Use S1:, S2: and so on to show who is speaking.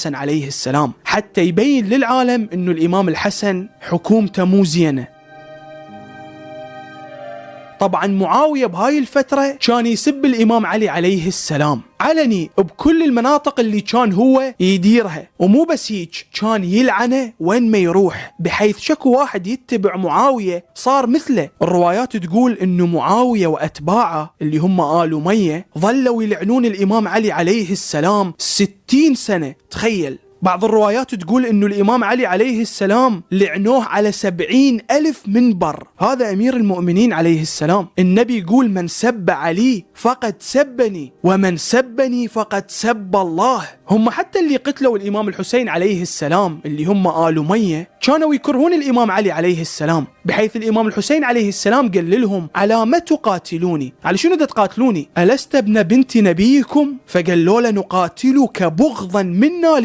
S1: الحسن عليه السلام، حتى يبين للعالم أنه الإمام الحسن حكومته مو زينة. طبعا معاوية بهاي الفترة كان يسب الإمام علي عليه السلام علني بكل المناطق اللي كان هو يديرها، ومو بس هيك، كان يلعنه وين ما يروح، بحيث شكو واحد يتبع معاوية صار مثله. الروايات تقول انه معاوية واتباعه اللي هم آل أمية ظلوا يلعنون الإمام علي عليه السلام 60 سنة. تخيل. بعض الروايات تقول انه الامام علي عليه السلام لعنوه على 70,000 منبر. هذا امير المؤمنين عليه السلام. النبي يقول من سب علي فقد سبني ومن سبني فقد سب الله. هم حتى اللي قتلوا الامام الحسين عليه السلام اللي هم آل أمية كانوا يكرهون الامام علي عليه السلام، بحيث الامام الحسين عليه السلام قال لهم على ما تقاتلوني؟ على شنو تقاتلوني؟ ألست ابن بنت نبيكم؟ فقالوا له نقاتلك بغضا منا